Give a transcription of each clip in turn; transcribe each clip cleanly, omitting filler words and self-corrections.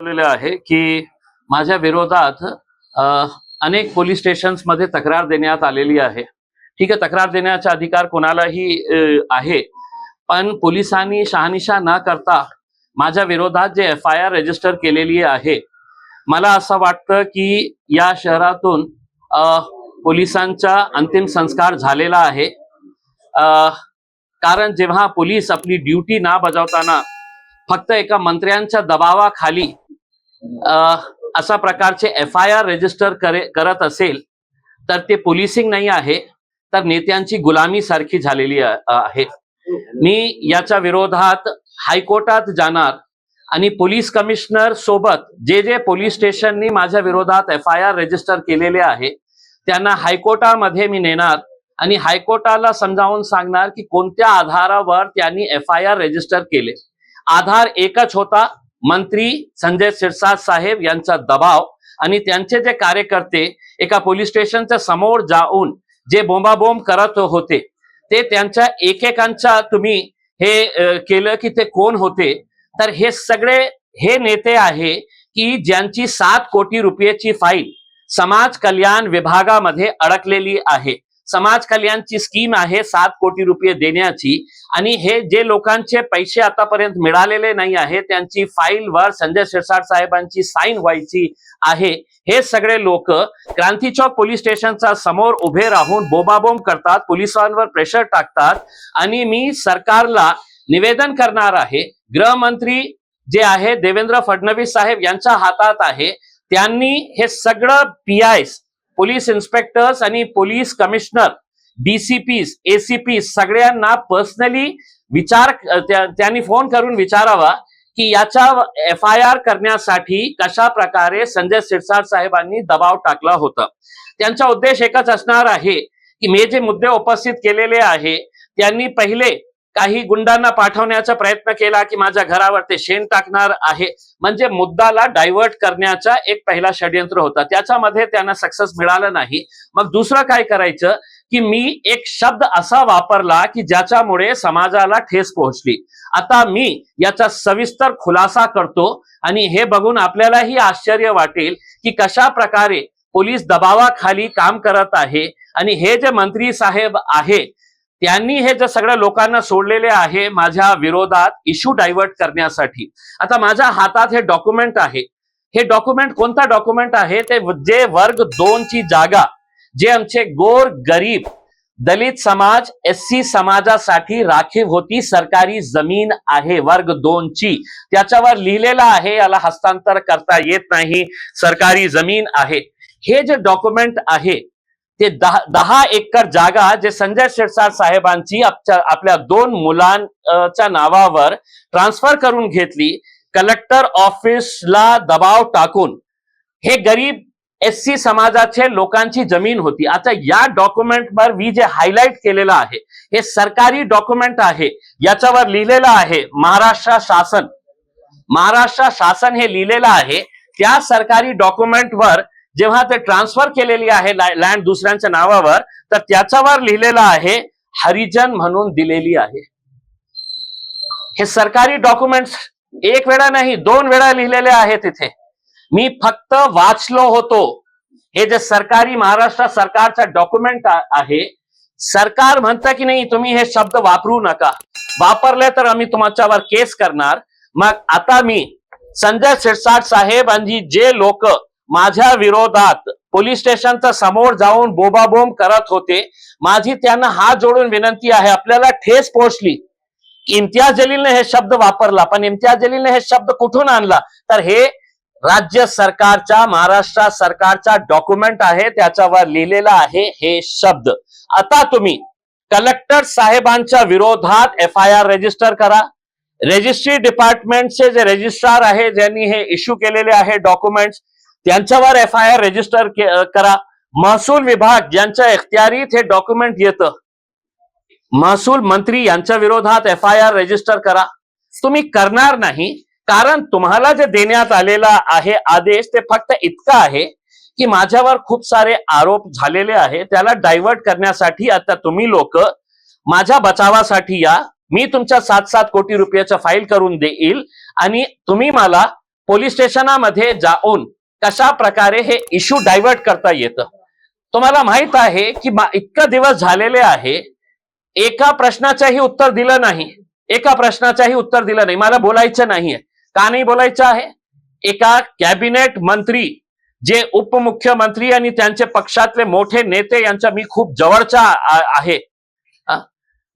कळवलेलं आहे की माझ्या विरोधात अनेक पोलीस स्टेशन्स मध्ये तक्रार देण्यात आलेली आहे। ठीक आहे, तक्रार देण्याचा अधिकार कोणालाही आहे, पण पोलिसांनी शहानिशा न करता माझ्या विरोधात जे FIR रजिस्टर केलेली आहे, मला असं वाटतं की या शहरातून पोलिसांचा अंतिम संस्कार झालेला आहे। कारण जेव्हा पोलीस आपली ड्युटी ना बजावताना फक्त एका मंत्र्यांच्या दबावाखाली अशा प्रकारचे FIR रजिस्टर करत असेल तर ते पोलिसिंग नाही आहे, तर नेत्यांची गुलामी सारखी झालेली आहे। मी याच्या विरोधात हायकोर्टात जाणार आणि पोलीस कमिशनर सोबत जे पोलीस स्टेशननी माझ्या विरोधात FIR रजिस्टर केलेले आहे त्यांना हायकोर्टामध्ये मी नेणार आणि हायकोर्टाला समजावून सांगणार की कोणत्या आधारावर त्यांनी FIR रजिस्टर केले। आधार एकच होता, मंत्री संजय शिरसाट साहेब यांचा दबाव आणि त्यांचे जे कार्यकर्ते एका पोलीस स्टेशनच्या समोर जाऊन जे बोंबाबोंब करत होते ते त्यांच्या एकेकांच्या तुम्ही हे केलं की ते कोण होते, तर हे सगळे हे नेते आहे की ज्यांची 7 कोटी रुपयाची फाईल समाज कल्याण विभागामध्ये अडकलेली आहे। समाज कल्याणची स्कीम आहे 7 कोटी रुपये देण्याची आणि हे जे लोकांचे पैसे आतापर्यंत मिळालेले नाही आहे त्यांची फाईल वर संजय शिरसाट साहेबांची साइन व्हायची आहे। हे सगळे लोक क्रांती चौक पोलीस स्टेशनच्या समोर उभे राहून बोंबाबोंब करतात, पोलिसांवर प्रेशर टाकतात आणि मी सरकारला निवेदन करणार आहे। गृहमंत्री जे आहे देवेंद्र फडणवीस साहेब यांच्या हातात आहे, त्यांनी हे सगळं PIs पोलीस इन्स्पेक्टर्स आणि पोलीस कमिशनर DCPs ACPs सगळ्यांना पर्सनली त्यांनी फोन करून विचारावा की याचा FIR करण्यासाठी कशा प्रकारे संजय शिरसाट साहेबांनी दबाव टाकला होता। त्यांचा उद्देश एकच असणार आहे की मी जे मुद्दे उपस्थित केलेले आहे त्यांनी पहिले काही गुंडांना पाठवण्याचा प्रयत्न केला की माझ्या घरावर ते शेण टाकणार आहे, म्हणजे मुद्दाला डायव्हर्ट करण्याचा एक पहिला षडयंत्र होता। त्याच्यामध्ये त्यांना सक्सेस मिळालं नाही। मग दुसरं काय करायचं की मी एक शब्द असा वापरला की ज्याच्यामुळे समाजाला ठेस पोहोचली। आता मी याचा सविस्तर खुलासा करतो आणि हे बघून आपल्यालाही आश्चर्य वाटेल की कशा प्रकारे पोलीस दबावाखाली काम करत आहे आणि हे जे मंत्री साहेब आहे त्यांनी हे जे सगळ्या लोकांना सोडलेले आहे माझ्या विरोधात इश्यू डायव्हर्ट करण्यासाठी। आता माझ्या हातात हे डॉक्युमेंट आहे। हे डॉक्युमेंट कोणता डॉक्युमेंट आहे, ते जे वर्ग 2 ची जागा जे आमचे गोर गरीब दलित समाज SC समाजासाठी राखीव होती, सरकारी जमीन आहे वर्ग 2 ची, त्याच्यावर लिहिलेलं आहे याला हस्तांतर करता येत नाही, सरकारी जमीन आहे। हे जे डॉक्युमेंट आहे ते 10 एकर जागा जे संजय शिरसाट साहेबांची आपल्या 2 मुलांच्या नावावर ट्रान्सफर करून घेतली कलेक्टर ऑफिसला दबाव टाकून। हे गरीब SC समाजाचे लोकांची जमीन होती। आता या डॉक्युमेंटवर मी जे हायलाइट केलेलं आहे हे सरकारी डॉक्युमेंट आहे, याच्यावर लिहिलेलं आहे महाराष्ट्र शासन हे लिहिलेलं आहे। त्या सरकारी डॉक्युमेंटवर जेव्हा ते ट्रान्सफर केलेली आहे लँड दुसऱ्यांच्या नावावर, तर त्याच्यावर लिहिलेलं आहे हरिजन म्हणून दिलेली आहे। हे सरकारी डॉक्युमेंट्स एक वेळा नाही 2 वेळा लिहिलेले आहे तिथे। मी फक्त वाचलो होतो। हे जे सरकारी महाराष्ट्र सरकारचा डॉक्युमेंट आहे, सरकार म्हणतं की नाही तुम्ही हे शब्द वापरू नका, वापरले तर आम्ही तुमच्यावर केस करणार। मग आता मी संजय शिरसाट साहेब आणि जे लोक माझ्या विरोधात पोलीस स्टेशनच्या समोर जाऊन बोंबाबोंब करत होते, माझी त्यांना हात जोडून विनंती आहे, आपल्याला ठेस पोहोचली इम्तियाज जलीलने हे शब्द वापरला, पण इम्तियाज जलीलने हे शब्द कुठून आणला, तर हे राज्य सरकारच्या महाराष्ट्र सरकारचा डॉक्युमेंट आहे, त्याच्यावर लिहिलेला आहे हे शब्द। आता तुम्ही कलेक्टर साहेबांच्या विरोधात FIR रजिस्टर करा। रजिस्ट्री डिपार्टमेंटचे जे रजिस्ट्रार आहे ज्यांनी हे इश्यू केलेले आहे डॉक्युमेंट्स त्यांच्यावर FIR रजिस्टर करा। महसूल विभाग ज्यांच्या इख्तियारीत हे डॉक्युमेंट येतं, महसूल मंत्री यांच्या विरोधात FIR रजिस्टर करा। तुम्ही करणार नाही, कारण तुम्हाला जे देण्यात आलेला आहे आदेश ते फक्त इतका आहे की माझ्यावर खूप सारे आरोप झालेले आहे, त्याला डायव्हर्ट करण्यासाठी आता तुम्ही लोक माझ्या बचावासाठी या, मी तुमच्या 7-7 कोटी रुपयाच्या फाईल करून देईल आणि तुम्ही मला पोलीस स्टेशनामध्ये जाऊन कशा प्रकारे हे इश्यू डायव्हर्ट करता येतं. तुम्हाला माहित आहे की इतका दिवस झालेले आहे, एका प्रश्नाचंही उत्तर दिलं नाही, एका प्रश्नाचंही उत्तर दिलं नाही. मला बोलायचं नाहीये. का नाही बोलायचं आहे? एका कॅबिनेट मंत्री, जे उपमुख्यमंत्री आणि त्यांचे पक्षातले मोठे नेते यांच्या मी खूप जवळचा आहे,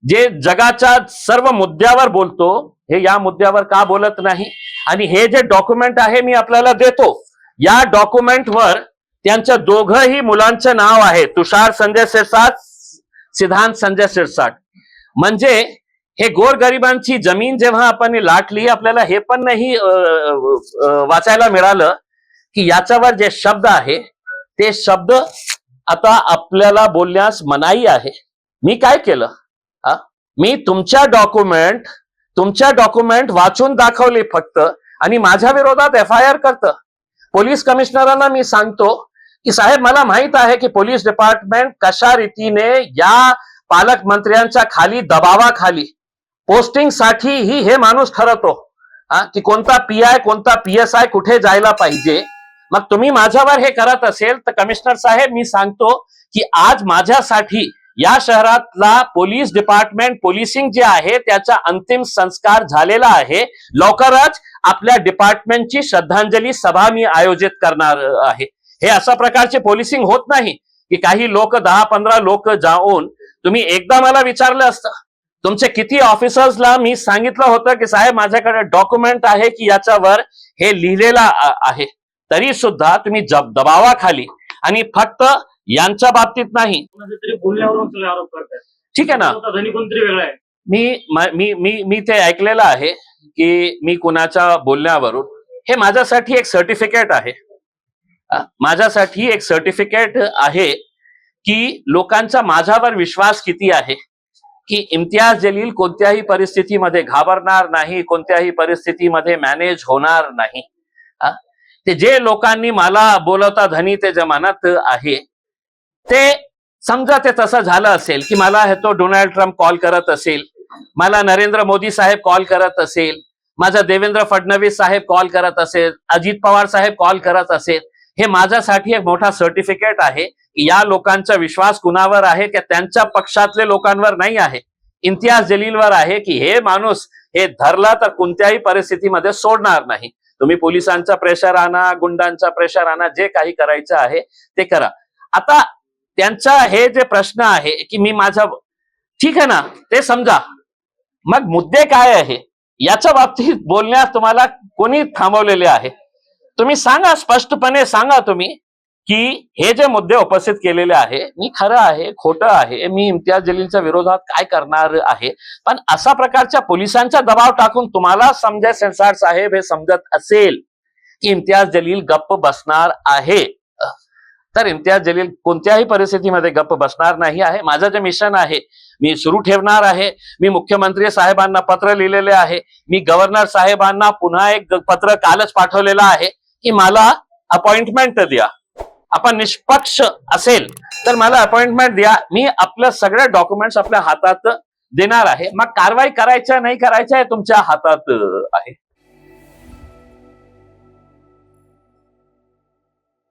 जे जगाच्या सर्व मुद्द्यावर बोलतो, हे या मुद्द्यावर का बोलत नाही? आणि हे जे डॉक्युमेंट आहे मी आपल्याला देतो, या डॉक्युमेंटवर त्यांच्या दोघंही मुलांचं नाव आहे, तुषार संजय शिरसाट, सिद्धांत संजय शिरसाट. म्हणजे हे गोरगरिबांची जमीन जेव्हा आपण लाटली, आपल्याला हे पण नाही वाचायला मिळालं की याच्यावर जे शब्द आहे ते शब्द आता आपल्याला बोलण्यास मनाई आहे. मी काय केलं? मी तुमच्या डॉक्युमेंट वाचून दाखवले फक्त, आणि माझ्या विरोधात FIR करतं. पोलीस कमिशनरांना मी सांगतो की साहेब, मला माहित आहे की पोलीस डिपार्टमेंट कशा रीतीने या पालकमंत्र्यांच्या खाली, दबावाखाली पोस्टिंग साठी ही हे माणूस ठरवतो की कोणता PI कोणता PSI कुठे जायला पाहिजे. मग तुम्ही माझ्यावर हे करत असेल तर कमिशनर साहेब, मी सांगतो की आज माझ्यासाठी या शहरातला पोलीस डिपार्टमेंट, पोलिसिंग जे आहे त्याचा अंतिम संस्कार झालेला आहे. लवकरच आपल्या डिपार्टमेंटची श्रद्धांजली सभा मी आयोजित करणार आहे. हे अशा प्रकारचे पोलिसिंग होत नाही की काही लोक, 10-15 लोक जाऊन, तुम्ही एकदा मला विचारलं असतं, तुमचे किती ऑफिसर्सला मी सांगितलं होतं की साहेब माझ्याकडे डॉक्युमेंट आहे की याच्यावर हे लिहिलेलं आहे, तरी सुद्धा तुम्ही दबावाखाली, आणि फक्त यांच्या बाबतीत नाही, ठीक आहे ना, मी ते ऐकलेलं आहे की मी कुणाच्या बोलण्यावरून, हे माझ्यासाठी एक सर्टिफिकेट आहे, माझ्यासाठी एक सर्टिफिकेट आहे की लोकांचा माझ्यावर विश्वास किती आहे, की इम्तियाज जलील कोणत्याही परिस्थितीमध्ये घाबरणार नाही, कोणत्याही परिस्थितीमध्ये मॅनेज होणार नाही. ते जे लोकांनी मला बोलवता धनी ते जे मनात आहे, ते समजा ते तसं झालं असेल की मला हे तो डोनाल्ड ट्रम्प कॉल करत असेल, मला नरेंद्र मोदी साहेब कॉल करत असेल, माझा देवेंद्र फडणवीस साहेब कॉल करत असेल, अजित पवार साहेब कॉल करत असेल, हे माझ्यासाठी एक मोठा सर्टिफिकेट आहे की या लोकांचा विश्वास कुणावर आहे की त्यांच्या पक्षातले लोकांवर नाही आहे, इम्तियाज जलीलवर आहे की हे माणूस हे धरला तर कोणत्याही परिस्थितीमध्ये सोडणार नाही. तुम्ही पोलिसांचा प्रेशर आणा, गुंडांचा प्रेशर आणा, जे काही करायचं आहे ते करा. आता त्यांचा हे जे प्रश्न आहे की मी माझा, ठीक आहे ना, ते समजा, मग मुद्दे काय आहे याच्या बाबतीत बोलण्यास तुम्हाला कोणी थांबवलेले आहे? तुम्ही सांगा, स्पष्टपणे सांगा तुम्ही की हे जे मुद्दे उपस्थित केलेले आहे, मी खरं आहे खोटं आहे, मी इम्तियाज जलीलच्या विरोधात काय करणार आहे, पण अशा प्रकारच्या पोलिसांचा दबाव टाकून तुम्हाला संजय शिरसाट साहेब हे समजत असेल की इम्तियाज जलील गप्प बसणार आहे, तर इम्तियाज जलील कोणत्याही परिस्थितीमध्ये गप्प बसणार नाही आहे. माझं जे मिशन आहे मी सुरू ठेवणार आहे. मी मुख्यमंत्री साहेबांना पत्र लिहिलेले आहे, मी गव्हर्नर साहेबांना पुन्हा एक पत्र कालच पाठवलेलं आहे की मला अपॉइंटमेंट द्या, आपण निष्पक्ष असेल तर मला अपॉइंटमेंट द्या, मी आपल्या सगळ्या डॉक्युमेंट्स आपल्या हातात देणार आहे. मग कारवाई करायच्या नाही करायच्या हे तुमच्या हातात आहे.